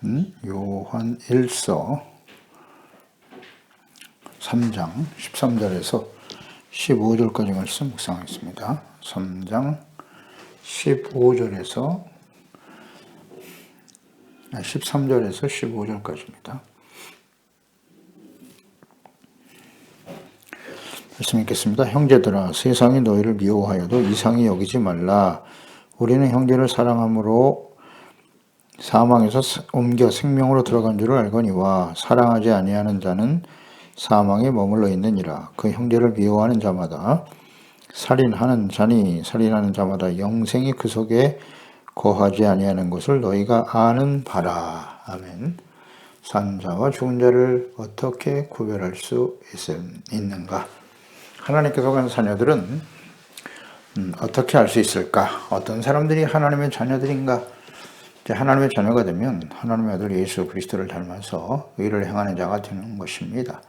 요한 1서 3장 13절에서 15절까지 말씀 묵상하겠습니다. 3장 13절에서 15절까지입니다. 말씀 읽겠습니다. 형제들아, 세상이 너희를 미워하여도 이상히 여기지 말라. 우리는 형제를 사랑함으로 사망에서 옮겨 생명으로 들어간 줄을 알거니와 사랑하지 아니하는 자는 사망에 머물러 있느니라. 그 형제를 미워하는 자마다 살인하는 자니 살인하는 자마다 영생이 그 속에 거하지 아니하는 것을 너희가 아는 바라. 아멘. 산 자와 죽은 자를 어떻게 구별할 수 있는가? 하나님께 속한 자녀들은 어떻게 알 수 있을까? 어떤 사람들이 하나님의 자녀들인가? 하나님의 자녀가 되면 하나님의 아들 예수 그리스도를 닮아서 의를 행하는 자가 되는 것입니다.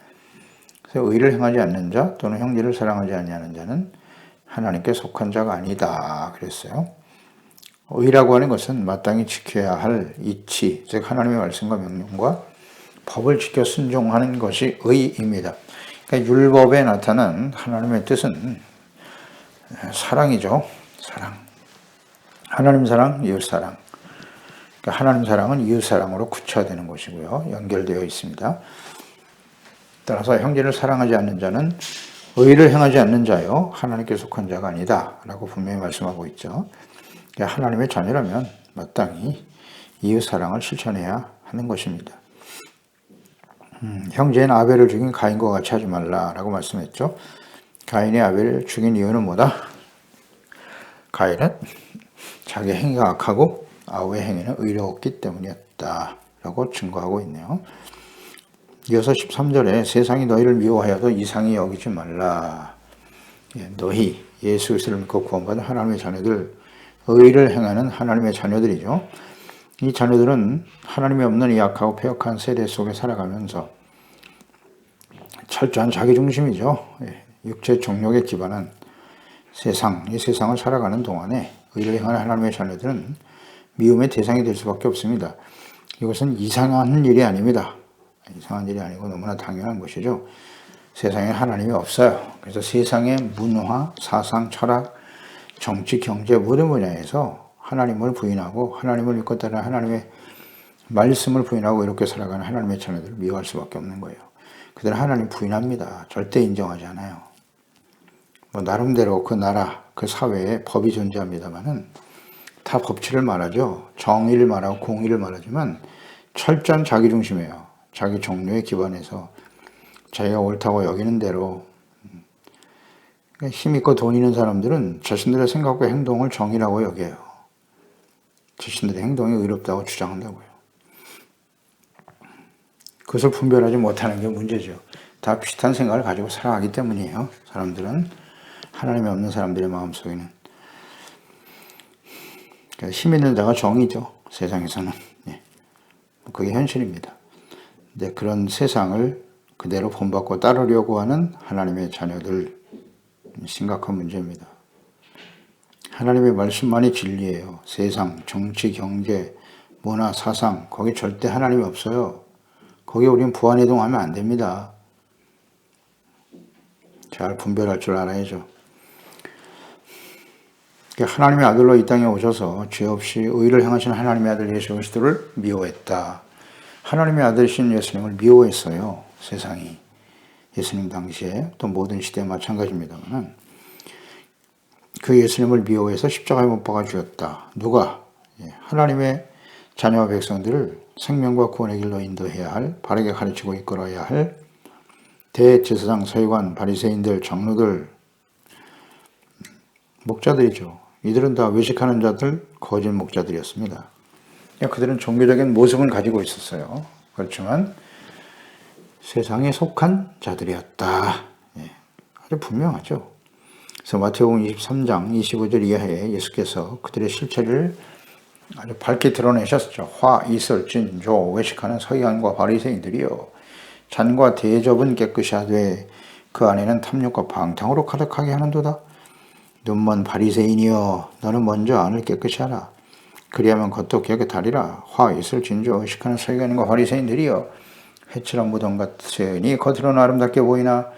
그래서 의를 행하지 않는 자 또는 형제를 사랑하지 아니하는 자는 하나님께 속한 자가 아니다 그랬어요. 의라고 하는 것은 마땅히 지켜야 할 이치, 즉 하나님의 말씀과 명령과 법을 지켜 순종하는 것이 의입니다. 그러니까 율법에 나타난 하나님의 뜻은 사랑이죠. 사랑. 하나님 사랑, 이웃 사랑. 그러니까 하나님 사랑은 이웃 사랑으로 구체화되는 것이고요. 연결되어 있습니다. 따라서 형제를 사랑하지 않는 자는 의를 행하지 않는 자요 하나님께 속한 자가 아니다 라고 분명히 말씀하고 있죠. 그러니까 하나님의 자녀라면 마땅히 이웃 사랑을 실천해야 하는 것입니다. 형제인 아벨을 죽인 가인과 같이 하지 말라 라고 말씀했죠. 가인이 아벨을 죽인 이유는 뭐다? 가인은 자기 행위가 악하고 아우의 행위는 의로웠기 때문이었다 라고 증거하고 있네요. 이어서 13절에 세상이 너희를 미워하여도 이상히 여기지 말라. 너희 예수 그리스도를 믿고 구원받은 하나님의 자녀들, 의를 행하는 하나님의 자녀들이죠. 이 자녀들은 하나님이 없는 이 악하고 패역한 세대 속에 살아가면서 철저한 자기중심이죠. 육체 정욕에 기반한 세상, 이 세상을 살아가는 동안에 의를 행하는 하나님의 자녀들은 미움의 대상이 될 수밖에 없습니다. 이것은 이상한 일이 아닙니다. 이상한 일이 아니고 너무나 당연한 것이죠. 세상에 하나님이 없어요. 그래서 세상의 문화, 사상, 철학, 정치, 경제 모든 분야에서 하나님을 부인하고 하나님을 믿고 따르는 하나님의 말씀을 부인하고 이렇게 살아가는 하나님의 자녀들을 미워할 수밖에 없는 거예요. 그들은 하나님 부인합니다. 절대 인정하지 않아요. 나름대로 그 나라, 그 사회에 법이 존재합니다만은 다 법치를 말하죠. 정의를 말하고 공의를 말하지만 철저한 자기중심이에요. 자기 종류에 기반해서 자기가 옳다고 여기는 대로 힘있고 돈 있는 사람들은 자신들의 생각과 행동을 정의라고 여겨요. 자신들의 행동이 의롭다고 주장한다고요. 그것을 분별하지 못하는 게 문제죠. 다 비슷한 생각을 가지고 살아가기 때문이에요. 사람들은 하나님이 없는 사람들의 마음속에는 힘 있는 자가 정의죠. 세상에서는. 그게 현실입니다. 근데 그런 세상을 그대로 본받고 따르려고 하는 하나님의 자녀들 심각한 문제입니다. 하나님의 말씀만이 진리예요. 세상, 정치, 경제, 문화, 사상 거기 절대 하나님이 없어요. 거기에 우리는 부안이동하면 안 됩니다. 잘 분별할 줄 알아야죠. 하나님의 아들로 이 땅에 오셔서 죄 없이 의를 행하신 하나님의 아들 예수 그리스도를 미워했다. 하나님의 아들이신 예수님을 미워했어요. 세상이. 예수님 당시에 또 모든 시대에 마찬가지입니다만 그 예수님을 미워해서 십자가에 못 박아 주었다. 누가? 하나님의 자녀와 백성들을 생명과 구원의 길로 인도해야 할, 바르게 가르치고 이끌어야 할 대제사장, 서기관, 바리새인들, 장로들, 목자들이죠. 이들은 다 외식하는 자들, 거짓 목자들이었습니다. 그들은 종교적인 모습을 가지고 있었어요. 그렇지만 세상에 속한 자들이었다. 아주 분명하죠. 그래서 마태복음 23장 25절 이하에 예수께서 그들의 실체를 아주 밝게 드러내셨죠. 화, 이슬, 진, 조, 외식하는 서기관과 바리새인들이요. 잔과 대접은 깨끗이 하되 그 안에는 탐욕과 방탕으로 가득하게 하는도다. 눈먼 바리새인이여, 너는 먼저 안을 깨끗이 하라. 그리하면 겉도 기억에 다리라. 화, 이슬, 진주, 의식하는 서기관과 바리새인들이여 해칠한 무덤 같으니 겉으로는 아름답게 보이나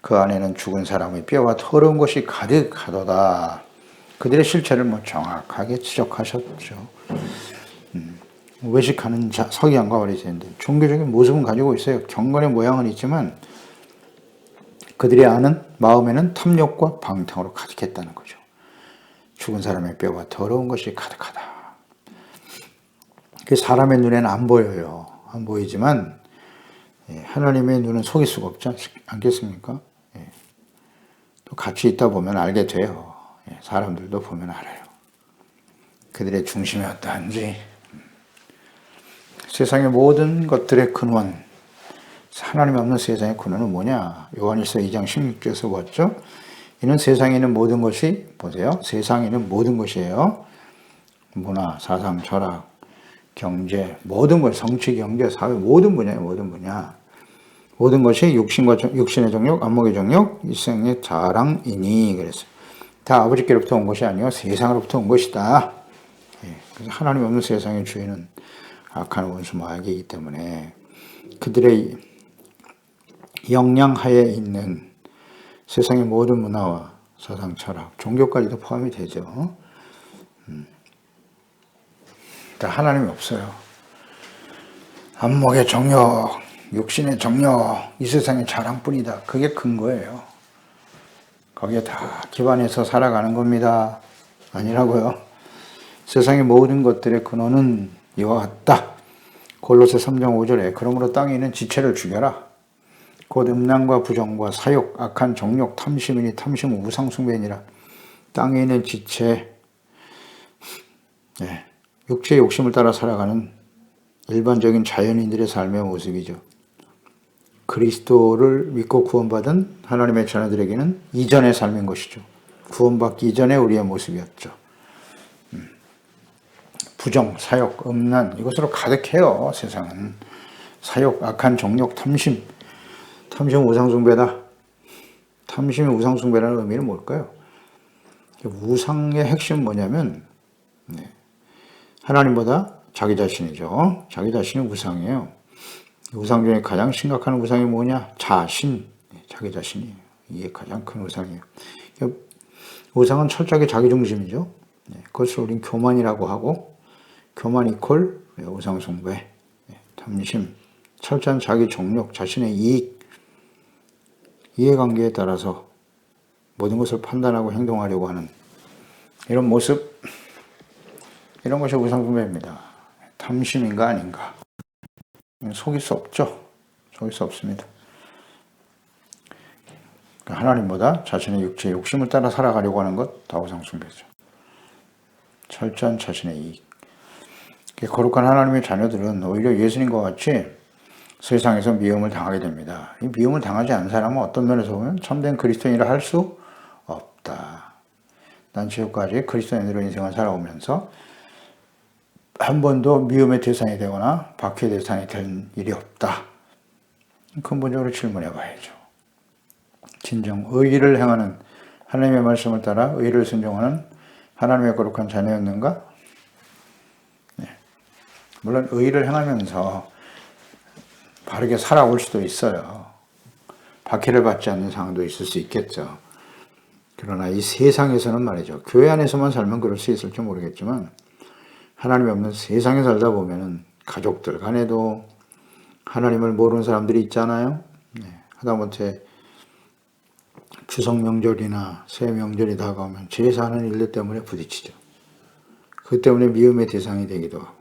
그 안에는 죽은 사람의 뼈와 더러운 것이 가득하도다. 그들의 실체를 정확하게 지적하셨죠. 외식하는 서기관과 바리새인들, 종교적인 모습은 가지고 있어요. 경건의 모양은 있지만 그들이 아는 마음에는 탐욕과 방탕으로 가득했다는 거죠. 죽은 사람의 뼈와 더러운 것이 가득하다. 그 사람의 눈에는 안 보여요. 안 보이지만 하나님의 눈은 속일 수가 없지 않겠습니까? 또 같이 있다 보면 알게 돼요. 사람들도 보면 알아요. 그들의 중심이 어떠한지. 세상의 모든 것들의 근원, 하나님 없는 세상의 근원은 뭐냐? 요한일서 2장 16절에서 보았죠? 이는 세상에 있는 모든 것이, 보세요. 세상에 있는 모든 것이에요. 문화, 사상, 철학, 경제, 모든 것, 정치, 경제, 사회, 모든 분야에 모든 분야. 모든 것이 육신의 정욕, 안목의 정욕, 일생의 자랑이니 그랬어요. 다 아버지께로부터 온 것이 아니요 세상으로부터 온 것이다. 그래서 하나님 없는 세상의 주인은 악한 원수 마귀이기 때문에 그들의 영향하에 있는 세상의 모든 문화와 사상, 철학, 종교까지도 포함이 되죠. 하나님이 없어요. 안목의 정욕, 육신의 정욕, 이 세상의 자랑뿐이다. 그게 근거예요. 거기에 다 기반해서 살아가는 겁니다. 아니라고요. 세상의 모든 것들의 근원은 이와 같다. 골로새 3장 5절에 그러므로 땅에 있는 지체를 죽여라. 곧 음란과 부정과 사욕, 악한 정욕, 탐심이니 탐심은 우상숭배니라. 땅에 있는 지체, 육체의 욕심을 따라 살아가는 일반적인 자연인들의 삶의 모습이죠. 그리스도를 믿고 구원받은 하나님의 자녀들에게는 이전의 삶인 것이죠. 구원받기 이전의 우리의 모습이었죠. 부정, 사욕, 음란 이것으로 가득해요. 세상은. 사욕, 악한 정욕, 탐심. 탐심은 우상숭배다. 탐심이 우상숭배라는 의미는 뭘까요? 우상의 핵심은 뭐냐면 하나님보다 자기 자신이죠. 자기 자신이 우상이에요. 우상 중에 가장 심각한 우상이 뭐냐? 자신, 자기 자신이에요. 이게 가장 큰 우상이에요. 우상은 철저하게 자기중심이죠. 그것을 우린 교만이라고 하고 교만 이퀄 우상숭배, 탐심, 철저한 자기 정욕, 자신의 이익, 이해관계에 따라서 모든 것을 판단하고 행동하려고 하는 이런 모습, 이런 것이 우상숭배입니다. 탐심인가 아닌가? 속일 수 없죠. 속일 수 없습니다. 하나님보다 자신의 육체의 욕심을 따라 살아가려고 하는 것 다 우상숭배죠. 철저한 자신의 이익. 거룩한 하나님의 자녀들은 오히려 예수님과 같이 세상에서 미움을 당하게 됩니다. 이 미움을 당하지 않은 사람은 어떤 면에서 보면 참된 그리스도인이라 할 수 없다. 난 지금까지 그리스도인으로 인생을 살아오면서 한 번도 미움의 대상이 되거나 박해의 대상이 된 일이 없다. 근본적으로 질문해 봐야죠. 진정 의의를 행하는 하나님의 말씀을 따라 의의를 순종하는 하나님의 거룩한 자녀였는가? 물론 의의를 행하면서 바르게 살아올 수도 있어요. 박해를 받지 않는 상황도 있을 수 있겠죠. 그러나 이 세상에서는 말이죠. 교회 안에서만 살면 그럴 수 있을지 모르겠지만 하나님이 없는 세상에 살다 보면은 가족들 간에도 하나님을 모르는 사람들이 있잖아요. 하다못해 추석 명절이나 새 명절이 다가오면 제사하는 일들 때문에 부딪히죠. 그 때문에 미움의 대상이 되기도 하고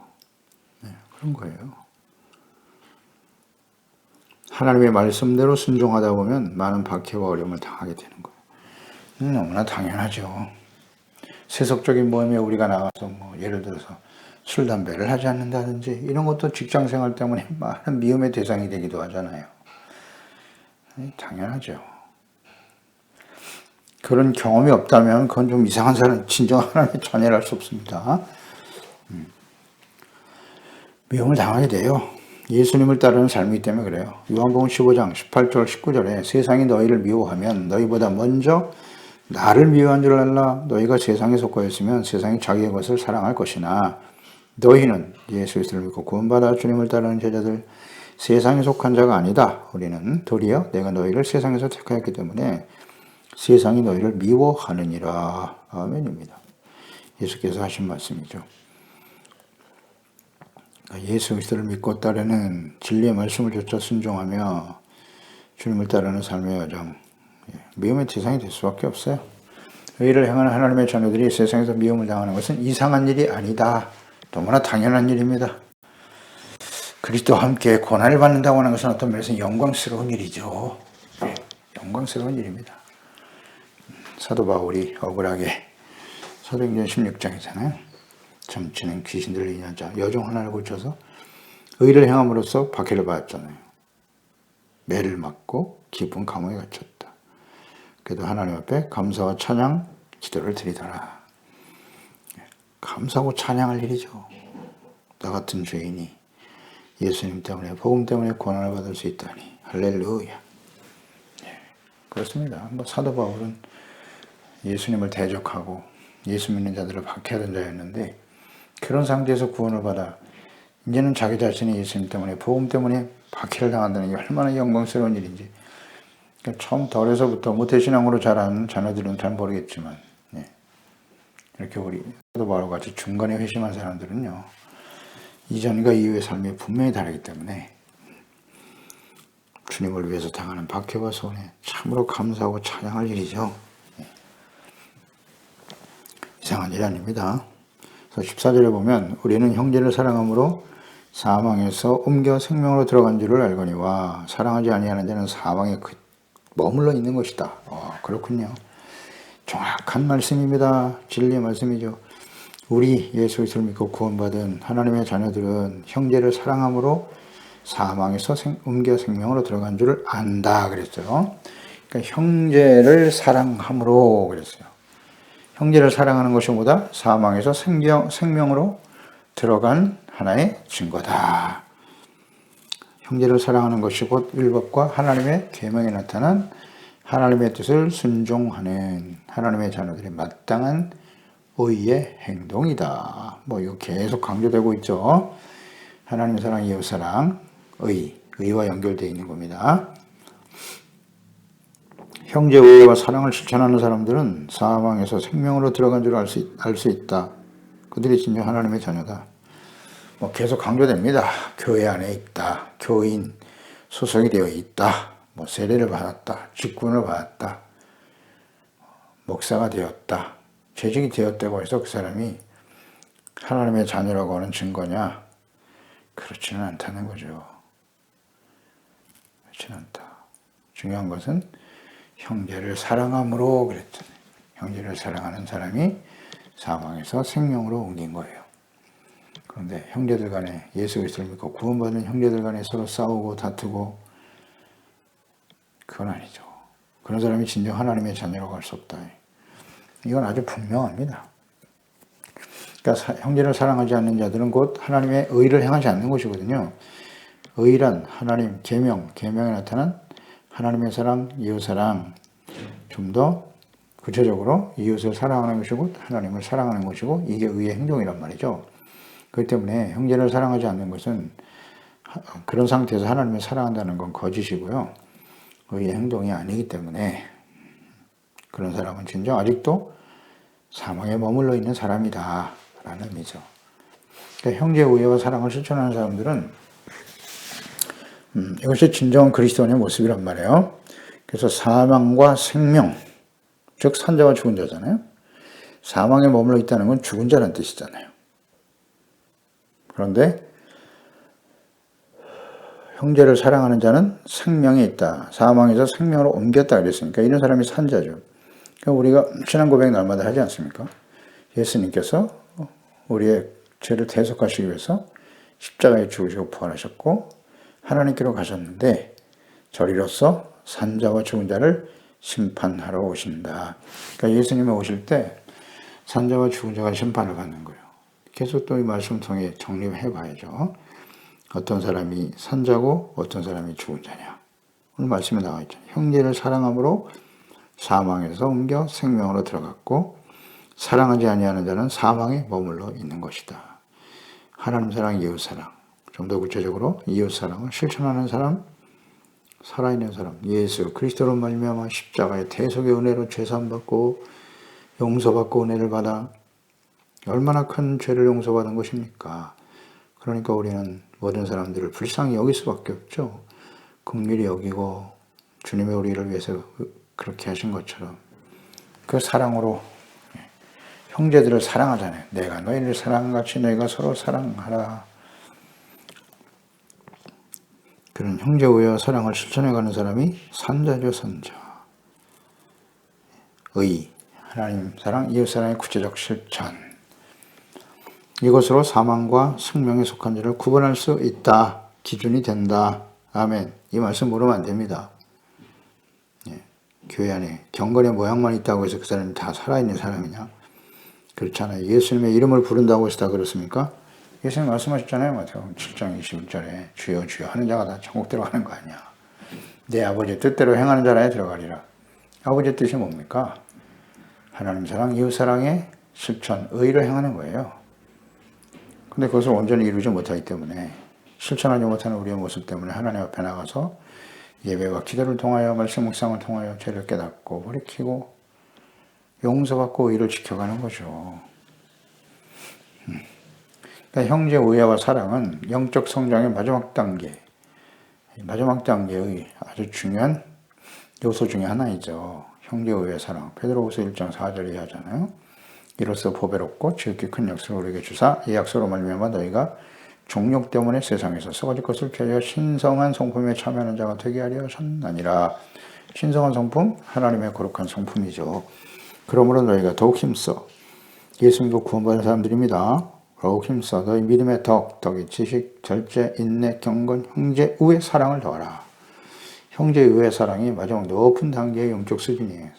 그런 거예요. 하나님의 말씀대로 순종하다 보면 많은 박해와 어려움을 당하게 되는 거예요. 너무나 당연하죠. 세속적인 모임에 우리가 나가서 예를 들어서 술, 담배를 하지 않는다든지 이런 것도 직장생활 때문에 많은 미움의 대상이 되기도 하잖아요. 당연하죠. 그런 경험이 없다면 그건 좀 이상한 사람, 진정한 하나님의 자녀를 할 수 없습니다. 미움을 당하게 돼요. 예수님을 따르는 삶이기 때문에 그래요. 요한복음 15장 18절 19절에 세상이 너희를 미워하면 너희보다 먼저 나를 미워한 줄 알라. 너희가 세상에 속하였으면 세상이 자기의 것을 사랑할 것이나 너희는 예수 그리스도를 믿고 구원받아 주님을 따르는 제자들 세상에 속한 자가 아니다. 우리는 도리어 내가 너희를 세상에서 택하였기 때문에 세상이 너희를 미워하느니라. 아멘입니다. 예수께서 하신 말씀이죠. 예수 그리스도를 믿고 따르는 진리의 말씀을 조차 순종하며 주님을 따르는 삶의 여정, 미움의 대상이 될 수밖에 없어요. 의를 행하는 하나님의 자녀들이 세상에서 미움을 당하는 것은 이상한 일이 아니다. 너무나 당연한 일입니다. 그리스도와 함께 고난을 받는다고 하는 것은 어떤 면에서 영광스러운 일이죠. 영광스러운 일입니다. 사도 바울이 억울하게 사도행전 16장이잖아요. 점치는 귀신들을 인한 자 여종 하나를 고쳐서 의를 행함으로써 박해를 받았잖아요. 매를 맞고 깊은 감옥에 갇혔다. 그래도 하나님 앞에 감사와 찬양 기도를 드리더라. 감사하고 찬양할 일이죠. 나 같은 죄인이 예수님 때문에 복음 때문에 고난을 받을 수 있다니 할렐루야. 그렇습니다. 사도 바울은 예수님을 대적하고 예수 믿는 자들을 박해하던 자였는데 그런 상태에서 구원을 받아 이제는 자기 자신이 예수님 때문에 복음 때문에 박해를 당한다는 게 얼마나 영광스러운 일인지. 그러니까 처음 덜에서부터 모태신앙으로 자란 자녀들은 잘 모르겠지만 이렇게 우리 사도 바울 같이 중간에 회심한 사람들은요 이전과 이후의 삶이 분명히 다르기 때문에 주님을 위해서 당하는 박해와 손해 참으로 감사하고 찬양할 일이죠. 이상한 일이 아닙니다. 그래서 14절에 보면 우리는 형제를 사랑함으로 사망에서 옮겨 생명으로 들어간 줄을 알거니와 사랑하지 아니하는 자는 사망에 머물러 있는 것이다. 그렇군요. 정확한 말씀입니다. 진리의 말씀이죠. 우리 예수 그리스도를 믿고 구원받은 하나님의 자녀들은 형제를 사랑함으로 사망에서 옮겨 생명으로 들어간 줄을 안다 그랬어요. 그러니까 형제를 사랑함으로 그랬어요. 형제를 사랑하는 것이 뭐다? 사망에서 생명으로 들어간 하나의 증거다. 형제를 사랑하는 것이 곧 율법과 하나님의 계명에 나타난 하나님의 뜻을 순종하는 하나님의 자녀들의 마땅한 의의 행동이다. 이거 계속 강조되고 있죠. 하나님의 사랑, 이웃 사랑, 의와 연결되어 있는 겁니다. 형제 의와 사랑을 실천하는 사람들은 사망에서 생명으로 들어간 줄 알 수 있다. 그들이 진정 하나님의 자녀다. 계속 강조됩니다. 교회 안에 있다. 교인 소속이 되어 있다. 세례를 받았다. 직분을 받았다. 목사가 되었다. 재직이 되었다고 해서 그 사람이 하나님의 자녀라고 하는 증거냐? 그렇지는 않다는 거죠. 그렇지는 않다. 중요한 것은 형제를 사랑함으로 그랬잖아요. 형제를 사랑하는 사람이 사망에서 생명으로 옮긴 거예요. 그런데 형제들 간에 예수 그리스도를 믿고 구원받은 형제들 간에 서로 싸우고 다투고 그건 아니죠. 그런 사람이 진정 하나님의 자녀라고 할 수 없다. 이건 아주 분명합니다. 그러니까 형제를 사랑하지 않는 자들은 곧 하나님의 의를 행하지 않는 것이거든요. 의란 하나님 계명에 나타난 하나님의 사랑, 이웃 사랑, 좀 더 구체적으로 이웃을 사랑하는 것이고 하나님을 사랑하는 것이고 이게 의의 행동이란 말이죠. 그렇기 때문에 형제를 사랑하지 않는 것은 그런 상태에서 하나님을 사랑한다는 건 거짓이고요. 의의 행동이 아니기 때문에 그런 사람은 진정 아직도 사망에 머물러 있는 사람이다 라는 의미죠. 그러니까 형제의 의와 사랑을 실천하는 사람들은 이것이 진정한 그리스도인의 모습이란 말이에요. 그래서 사망과 생명, 즉 산자와 죽은 자잖아요. 사망에 머물러 있다는 건 죽은 자라는 뜻이잖아요. 그런데 형제를 사랑하는 자는 생명에 있다. 사망에서 생명으로 옮겼다 그랬으니까 이런 사람이 산자죠. 그러니까 우리가 신앙 고백 날마다 하지 않습니까? 예수님께서 우리의 죄를 대속하시기 위해서 십자가에 죽으시고 부활하셨고 하나님께로 가셨는데 저리로서 산자와 죽은 자를 심판하러 오신다. 그러니까 예수님이 오실 때 산자와 죽은 자가 심판을 받는 거예요. 계속 또 이 말씀 통해 정립해 봐야죠. 어떤 사람이 산자고 어떤 사람이 죽은 자냐. 오늘 말씀에 나와 있잖아요. 형제를 사랑함으로 사망에서 옮겨 생명으로 들어갔고 사랑하지 아니하는 자는 사망에 머물러 있는 것이다. 하나님 사랑, 이웃 사랑. 좀 더 구체적으로 이웃 사랑을 실천하는 사람, 살아있는 사람, 예수 그리스도로 말미암아 십자가의 대속의 은혜로 죄사함 받고 용서받고 은혜를 받아 얼마나 큰 죄를 용서받은 것입니까? 그러니까 우리는 모든 사람들을 불쌍히 여길 수밖에 없죠. 긍휼히 여기고 주님의 우리를 위해서 그렇게 하신 것처럼 그 사랑으로 형제들을 사랑하잖아요. 내가 너희를 사랑한 같이 너희가 서로 사랑하라. 그런 형제 우애와 사랑을 실천해가는 사람이 선자죠, 선자. 의, 하나님 사랑, 이웃 사랑의 구체적 실천. 이것으로 사망과 생명에 속한 자를 구분할 수 있다. 기준이 된다. 아멘. 이 말씀 모르면 안 됩니다. 예, 교회 안에 경건의 모양만 있다고 해서 그 사람이 다 살아있는 사람이냐? 그렇잖아요. 예수님의 이름을 부른다고 해서 다 그렇습니까? 예수님 말씀하셨잖아요. 마태복음 7장 21절에 주여 주여 하는 자가 다 천국 들어가는 거 아니야. 내 아버지의 뜻대로 행하는 자라야 들어가리라. 아버지의 뜻이 뭡니까? 하나님 사랑, 이웃 사랑의 실천, 의를 행하는 거예요. 근데 그것을 온전히 이루지 못하기 때문에 실천하지 못하는 우리의 모습 때문에 하나님 앞에 나가서 예배와 기도를 통하여 말씀 묵상을 통하여 죄를 깨닫고 돌이키고 용서받고 의를 지켜가는 거죠. 그러니까 형제 우애와 사랑은 영적 성장의 마지막 단계의 아주 중요한 요소 중에 하나이죠. 형제 우애 사랑. 베드로후서 1장 4절에 하잖아요. 이로써 보배롭고 지극히 큰 약속을 우리에게 주사 이 약속으로 말미암아 너희가 종욕 때문에 세상에서 썩어질 것을 피하여 신성한 성품에 참여하는 자가 되게 하려 하셨나니라. 신성한 성품, 하나님의 거룩한 성품이죠. 그러므로 너희가 더욱 힘써 예수님도 구원받은 사람들입니다. 더욱 힘써 너희 믿음의 덕이 지식, 절제, 인내, 경건, 형제 우애 사랑을 더하라. 형제 우애 사랑이 마지막 높은 단계의 영적 수준이에요.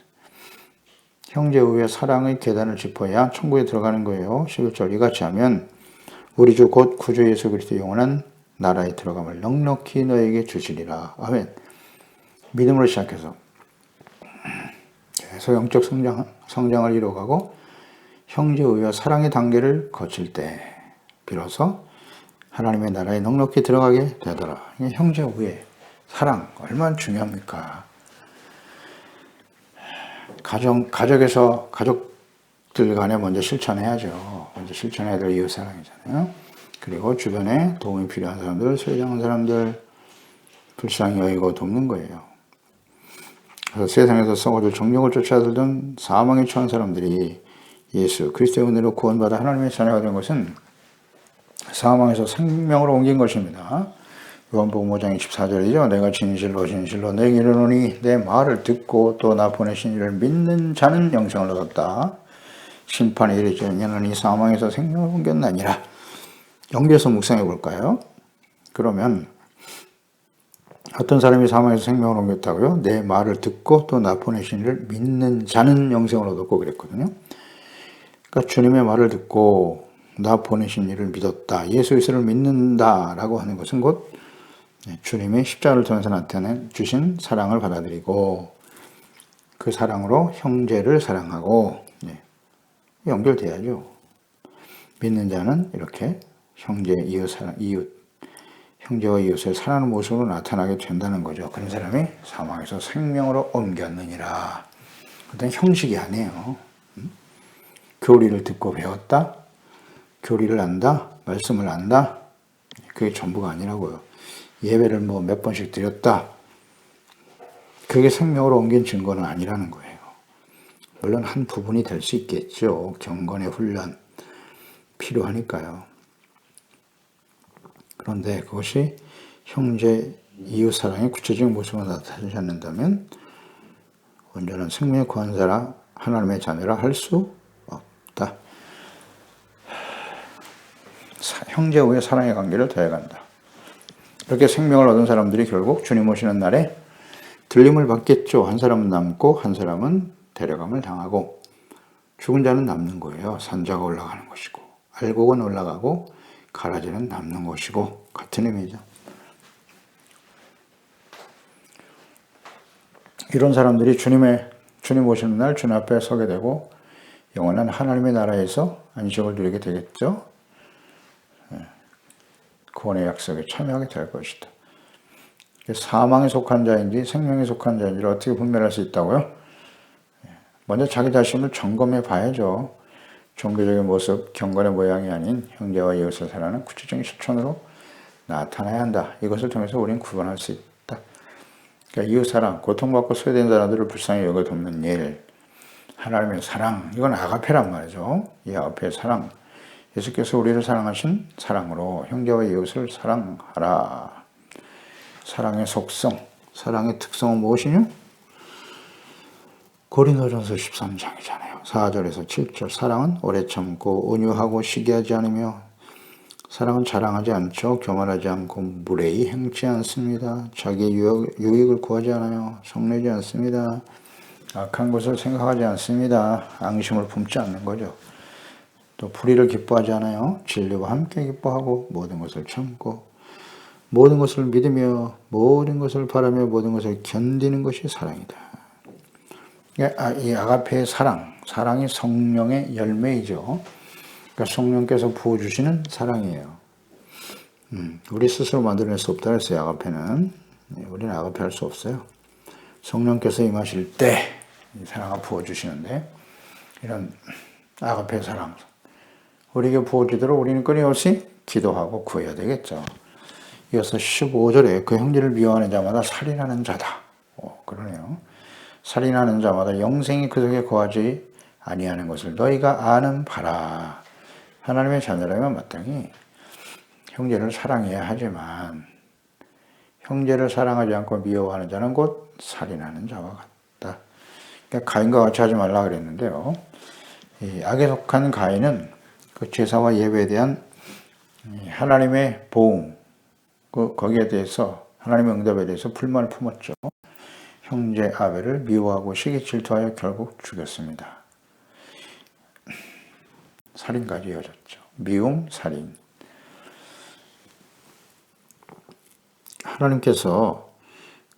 형제 우애 사랑의 계단을 짚어야 천국에 들어가는 거예요. 11절 이같이 하면 우리 주 곧 구주 예수 그리스도의 영원한 나라에 들어감을 넉넉히 너에게 주시리라. 아멘. 믿음으로 시작해서 계속 영적 성장을 이루어가고 형제 우애와 사랑의 단계를 거칠 때 비로소 하나님의 나라에 넉넉히 들어가게 되더라. 형제 우애, 사랑 얼마나 중요합니까? 가족에서 가족들 간에 먼저 실천해야죠. 먼저 실천해야 될 이웃 사랑이잖아요. 그리고 주변에 도움이 필요한 사람들, 소외당한 사람들 불쌍히 여기고 돕는 거예요. 그래서 세상에서 썩어질 정욕을 쫓아들던 사망에 처한 사람들이 예수 그리스도의 은혜로 구원받아 하나님의 자녀가 된 것은 사망에서 생명으로 옮긴 것입니다. 요한복음 5장 24절이죠. 내가 진실로 너에게 이르노니 내 말을 듣고 또 나 보내신 이를 믿는 자는 영생을 얻었다. 심판에 이르지 아니하노니 사망에서 생명을 옮겼나니라. 연결해서 묵상해 볼까요? 그러면 어떤 사람이 사망에서 생명을 옮겼다고요? 내 말을 듣고 또 나 보내신 이를 믿는 자는 영생을 얻었고 그랬거든요. 그러니까 주님의 말을 듣고 나 보내신 이를 믿었다. 예수 그리스도를 믿는다라고 하는 것은 곧 주님의 십자가를 통해서 나타내 주신 사랑을 받아들이고 그 사랑으로 형제를 사랑하고 연결돼야죠. 믿는 자는 이렇게 형제와 이웃을 사랑하는 모습으로 나타나게 된다는 거죠. 그런 사람이 사망에서 생명으로 옮겼느니라. 어떤 형식이 아니에요. 교리를 듣고 배웠다? 교리를 안다? 말씀을 안다? 그게 전부가 아니라고요. 예배를 몇 번씩 드렸다? 그게 생명으로 옮긴 증거는 아니라는 거예요. 물론 한 부분이 될 수 있겠죠. 경건의 훈련 필요하니까요. 그런데 그것이 형제, 이웃 사랑의 구체적인 모습으로 나타나지 않는다면 온전한 생명에 구한 자라 하나님의 자녀라 할 수 없다. 형제 우애 사랑의 관계를 더해간다. 이렇게 생명을 얻은 사람들이 결국 주님 오시는 날에 들림을 받겠죠. 한 사람은 남고 한 사람은 데려감을 당하고 죽은 자는 남는 거예요. 산자가 올라가는 것이고 알곡은 올라가고 가라지는 남는 것이고 같은 의미죠. 이런 사람들이 주님 오시는 날 주님 앞에 서게 되고 영원한 하나님의 나라에서 안식을 누리게 되겠죠. 구원의 약속에 참여하게 될 것이다. 사망에 속한 자인지 생명에 속한 자인지를 어떻게 분별할 수 있다고요? 먼저 자기 자신을 점검해 봐야죠. 종교적인 모습, 경건의 모양이 아닌 형제와 이웃을 사랑하는 구체적인 실천으로 나타나야 한다. 이것을 통해서 우리는 구분할 수 있다. 그러니까 이웃사랑, 고통받고 소외된 사람들을 불쌍히 여겨 돕는 일, 하나님의 사랑, 이건 아가페란 말이죠. 이 아가페의 사랑, 예수께서 우리를 사랑하신 사랑으로 형제와 이웃을 사랑하라. 사랑의 속성, 사랑의 특성은 무엇이냐? 고린도전서 13장이잖아요. 4절에서 7절. 사랑은 오래 참고 온유하고 시기하지 않으며 사랑은 자랑하지 않죠. 교만하지 않고 무례히 행치 않습니다. 자기의 유익을 구하지 않아요. 성내지 않습니다. 악한 것을 생각하지 않습니다. 앙심을 품지 않는 거죠. 또 불의를 기뻐하지 않아요. 진리와 함께 기뻐하고 모든 것을 참고 모든 것을 믿으며 모든 것을 바라며 모든 것을 견디는 것이 사랑이다. 이 아가페의 사랑이 성령의 열매이죠. 그러니까 성령께서 부어주시는 사랑이에요. 우리 스스로 만들어낼 수 없다 그랬어요. 아가페는. 우리는 아가페 할 수 없어요. 성령께서 임하실 때 이 사랑을 부어주시는데 이런 아가페 사랑 우리에게 부어지도록 우리는 끊임없이 기도하고 구해야 되겠죠. 이어서 15절에 그 형제를 미워하는 자마다 살인하는 자다. 그러네요. 살인하는 자마다 영생이 그 속에 거하지 아니하는 것을 너희가 아는 바라. 하나님의 자녀라면 마땅히 형제를 사랑해야 하지만 형제를 사랑하지 않고 미워하는 자는 곧 살인하는 자와 같다. 그러니까 가인과 같이 하지 말라 그랬는데요. 이 악에 속한 가인은 그 제사와 예배에 대한 하나님의 보응, 거기에 대해서 하나님의 응답에 대해서 불만을 품었죠. 형제 아벨을 미워하고 시기 질투하여 결국 죽였습니다. 살인까지 이어졌죠. 미움, 살인. 하나님께서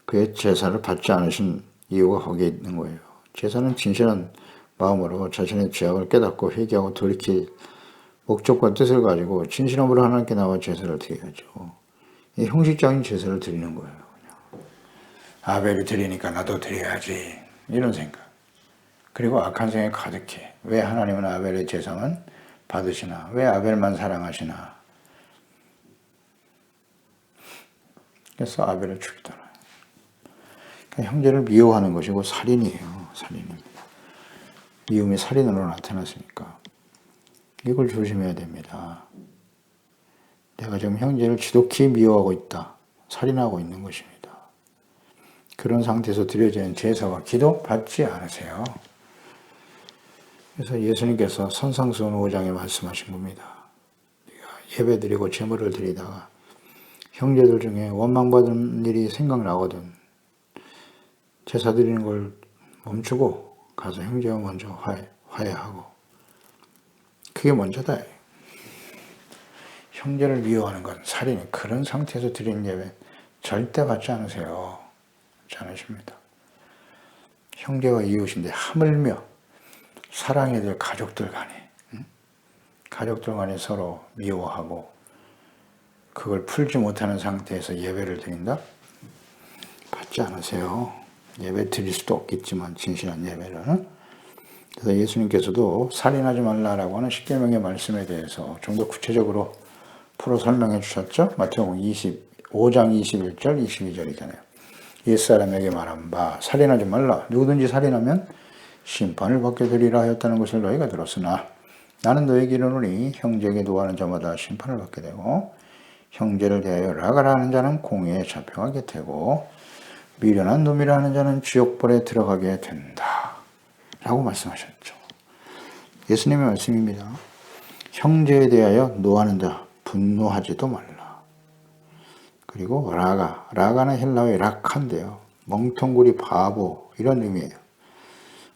그의 제사를 받지 않으신 이유가 거기에 있는 거예요. 제사는 진실한 마음으로 자신의 죄악을 깨닫고 회개하고 돌이킬 목적과 뜻을 가지고 진실함으로 하나님께 나와 제사를 드려야죠. 이 형식적인 제사를 드리는 거예요. 그냥. 아벨이 드리니까 나도 드려야지. 이런 생각. 그리고 악한 생각이 가득해. 왜 하나님은 아벨의 제사만 받으시나? 왜 아벨만 사랑하시나? 그래서 아벨을 죽이더라. 그러니까 형제를 미워하는 것이고 살인이에요. 살인입니다. 미움이 살인으로 나타났으니까 이걸 조심해야 됩니다. 내가 지금 형제를 지독히 미워하고 있다. 살인하고 있는 것입니다. 그런 상태에서 드려지는 제사와 기도 받지 않으세요. 그래서 예수님께서 선상수훈 5장에 말씀하신 겁니다. 예배 드리고 제물을 드리다가 형제들 중에 원망받은 일이 생각나거든. 제사 드리는 걸 멈추고 가서 형제와 먼저 화해하고 그게 먼저다. 형제를 미워하는 건 살인이 그런 상태에서 드리는 예배 절대 받지 않으세요. 받지 않으십니다. 형제와 이웃인데 하물며 사랑해야 될 가족들 간에 가족들 간에 서로 미워하고 그걸 풀지 못하는 상태에서 예배를 드린다? 받지 않으세요. 예배 드릴 수도 없겠지만 진실한 예배를. 그래서 예수님께서도 살인하지 말라라고 하는 십계명의 말씀에 대해서 좀 더 구체적으로 풀어 설명해 주셨죠. 마태복음 25장 21절 22절이잖아요. 옛사람에게 말한 바 살인하지 말라. 누구든지 살인하면 심판을 받게 되리라 하였다는 것을 너희가 들었으나 나는 너희에게 이르노니 형제에게 노하는 자마다 심판을 받게 되고 형제를 대하여 라가라 하는 자는 공의에 잡혀가게 되고 미련한 놈이라 하는 자는 지옥불에 들어가게 된다. 라고 말씀하셨죠. 예수님의 말씀입니다. 형제에 대하여 노하는 자, 분노하지도 말라. 그리고 라가는 헬라어의 락한데요. 멍텅구리 바보 이런 의미예요.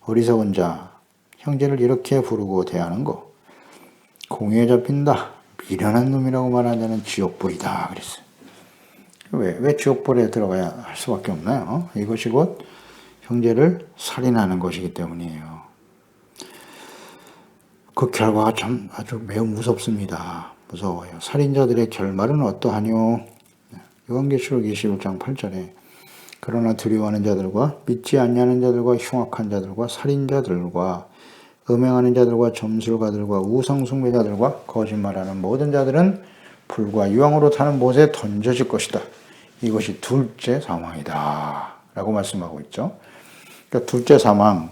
어리석은 자, 형제를 이렇게 부르고 대하는 거 공의에 잡힌다. 미련한 놈이라고 말하는 자는 지옥불이다. 그랬어요. 왜 지옥불에 들어가야 할 수밖에 없나요? 이것이 곧 형제를 살인하는 것이기 때문이에요. 그 결과가 참 아주 매우 무섭습니다. 무서워요. 살인자들의 결말은 어떠하뇨? 요한계시록 21장 8절에 그러나 두려워하는 자들과 믿지 아니하는 자들과 흉악한 자들과 살인자들과 음행하는 자들과 점술가들과 우상숭배자들과 거짓말하는 모든 자들은 불과 유황으로 타는 못에 던져질 것이다. 이것이 둘째 사망이다 라고 말씀하고 있죠. 그러니까 둘째 사망,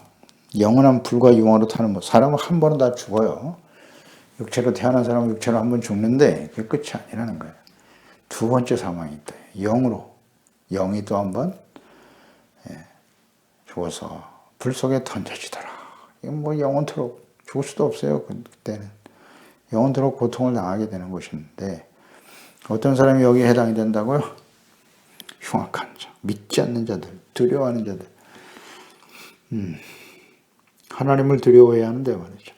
영원한 불과 유황으로 타는 못. 사람은 한 번은 다 죽어요. 육체로 태어난 사람은 육체로 한 번 죽는데 그게 끝이 아니라는 거예요. 두 번째 사망이 있다. 영으로, 영이 또 한 번 죽어서 불 속에 던져지더라. 이건 뭐 영원토록 죽을 수도 없어요. 그때는 영원토록 고통을 당하게 되는 것인데 어떤 사람이 여기에 해당이 된다고요? 흉악한 자, 믿지 않는 자들, 두려워하는 자들. 하나님을 두려워해야 하는데 말이죠.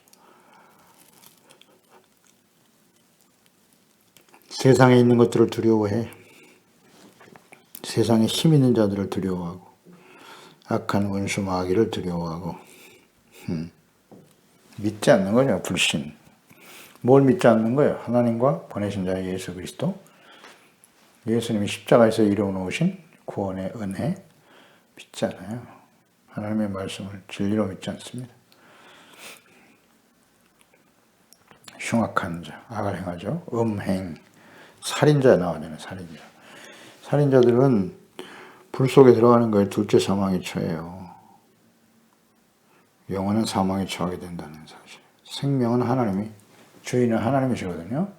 세상에 있는 것들을 두려워해. 세상에 힘 있는 자들을 두려워하고 악한 원수 마귀를 두려워하고 믿지 않는 거죠. 불신. 뭘 믿지 않는 거예요? 하나님과 보내신 자 예수 그리스도, 예수님이 십자가에서 이루어놓으신 구원의 은혜 믿지 않아요. 하나님의 말씀을 진리로 믿지 않습니다. 흉악한 자, 악을 행하죠. 음행, 살인자 나오잖아요. 살인자. 살인자들은 불 속에 들어가는 거에 둘째 사망에 처해요. 영원한 사망에 처하게 된다는 사실. 생명은 하나님이, 주인은 하나님이시거든요.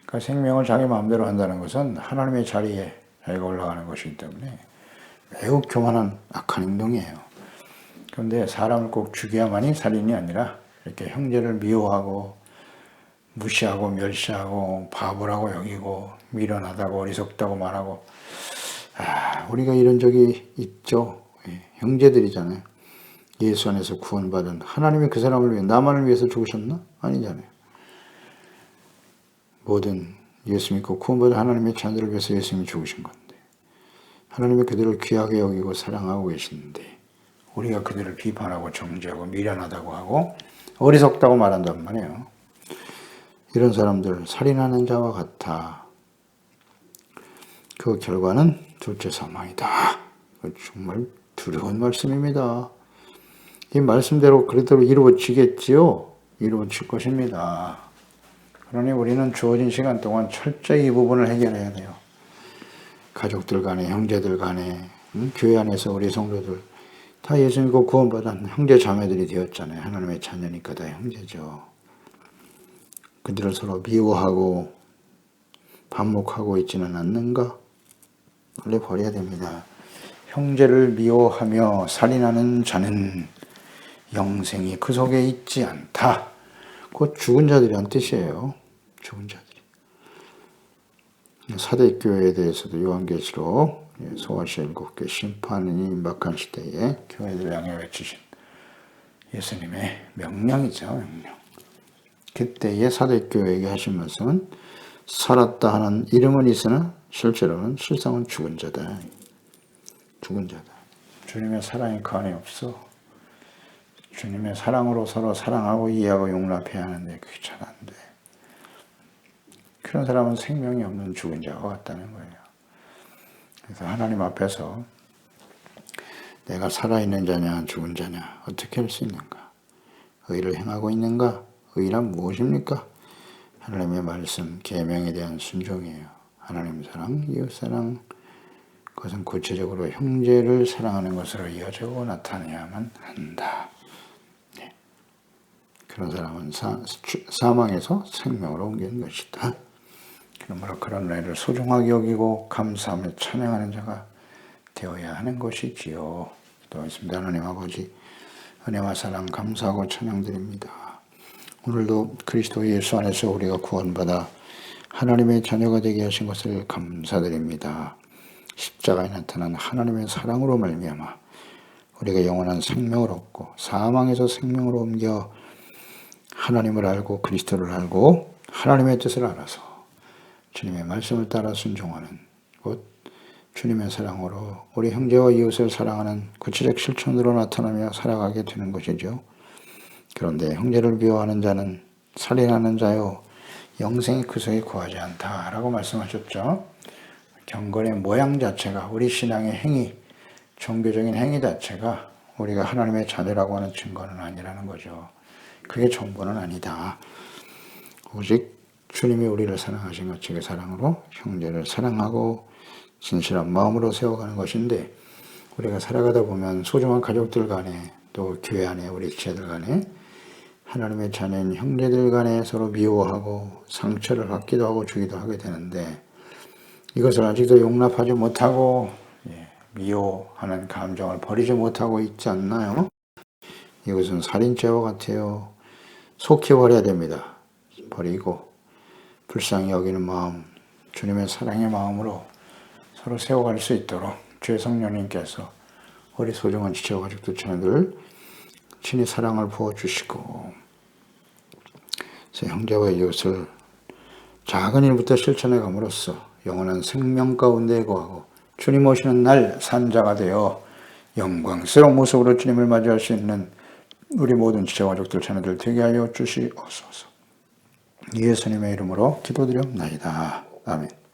그러니까 생명을 자기 마음대로 한다는 것은 하나님의 자리에 자기가 올라가는 것이기 때문에 매우 교만한 악한 행동이에요. 그런데 사람을 꼭 죽여야만이 살인이 아니라 이렇게 형제를 미워하고 무시하고 멸시하고 바보라고 여기고 미련하다고 어리석다고 말하고, 우리가 이런 적이 있죠. 형제들이잖아요. 예수 안에서 구원받은 하나님이 그 사람을 위해 나만을 위해서 죽으셨나? 아니잖아요. 모든 예수 믿고 구원받은 하나님의 자녀를 위해서 예수님이 죽으신 건데 하나님이 그들을 귀하게 여기고 사랑하고 계시는데 우리가 그들을 비판하고 정죄하고 미련하다고 하고 어리석다고 말한단 말이에요. 이런 사람들 살인하는 자와 같아. 그 결과는 둘째 사망이다. 정말 두려운 말씀입니다. 이 말씀대로 그대로 이루어지겠지요? 이루어질 것입니다. 그러니 우리는 주어진 시간 동안 철저히 이 부분을 해결해야 돼요. 가족들 간에, 형제들 간에, 교회 안에서 우리 성도들 다 예수 믿고 구원받은 형제 자매들이 되었잖아요. 하나님의 자녀니까 다 형제죠. 그들을 서로 미워하고 반목하고 있지는 않는가? 원래 버려야 됩니다. 형제를 미워하며 살인하는 자는 영생이 그 속에 있지 않다. 곧 죽은 자들이란 뜻이에요. 죽은 자들이. 사대교회에 대해서도 요한계시록 소아시 7개 심판이 임박한 시대에 교회들 향해 외치신 예수님의 명령이죠. 명령. 그때의 사대교회에게 하신 말씀은 살았다 하는 이름은 있으나 실제로는 실상은 죽은 자다. 죽은 자다. 주님의 사랑이 그 안에 없어. 주님의 사랑으로 서로 사랑하고 이해하고 용납해야 하는데 그게 잘 안 돼. 그런 사람은 생명이 없는 죽은 자와 같다는 거예요. 그래서 하나님 앞에서 내가 살아있는 자냐 죽은 자냐 어떻게 할 수 있는가? 의를 행하고 있는가? 의란 무엇입니까? 하나님의 말씀, 계명에 대한 순종이에요. 하나님 사랑, 이웃 사랑, 그것은 구체적으로 형제를 사랑하는 것으로 이어지고 나타내야만 한다. 네. 그런 사람은 사망에서 생명으로 옮기는 것이다. 그러므로 그런 은혜를 소중하게 여기고 감사하며 찬양하는 자가 되어야 하는 것이지요. 기도하겠습니다. 하나님 아버지, 은혜와 사랑 감사하고 찬양드립니다. 오늘도 그리스도 예수 안에서 우리가 구원받아 하나님의 자녀가 되게 하신 것을 감사드립니다. 십자가에 나타난 하나님의 사랑으로 말미암아 우리가 영원한 생명을 얻고 사망에서 생명으로 옮겨 하나님을 알고 그리스도를 알고 하나님의 뜻을 알아서 주님의 말씀을 따라 순종하는 곧 주님의 사랑으로 우리 형제와 이웃을 사랑하는 구체적 실천으로 나타나며 살아가게 되는 것이죠. 그런데 형제를 미워하는 자는 살인하는 자요 영생이 그 속에 구하지 않다라고 말씀하셨죠. 경건의 모양 자체가 우리 신앙의 행위, 종교적인 행위 자체가 우리가 하나님의 자녀라고 하는 증거는 아니라는 거죠. 그게 전부는 아니다. 오직 주님이 우리를 사랑하신 것, 그 사랑으로 형제를 사랑하고 진실한 마음으로 세워가는 것인데, 우리가 살아가다 보면 소중한 가족들 간에, 또 교회 안에 우리 지체들 간에, 하나님의 자녀인 형제들 간에 서로 미워하고 상처를 받기도 하고 주기도 하게 되는데, 이것을 아직도 용납하지 못하고 미워하는 감정을 버리지 못하고 있지 않나요? 이것은 살인죄와 같아요. 속히 버려야 됩니다. 버리고 불쌍히 여기는 마음, 주님의 사랑의 마음으로 서로 세워갈 수 있도록 주의 성령님께서 우리 소중한 지체와 가족들 자녀들 친히 사랑을 부어주시고, 형제와 이웃을 작은 일부터 실천해 감으로써 영원한 생명 가운데 거하고 주님 오시는 날 산자가 되어 영광스러운 모습으로 주님을 맞이할 수 있는 우리 모든 지체 가족들 자녀들 되게 하여 주시옵소서. 예수님의 이름으로 기도드렸나이다. 아멘.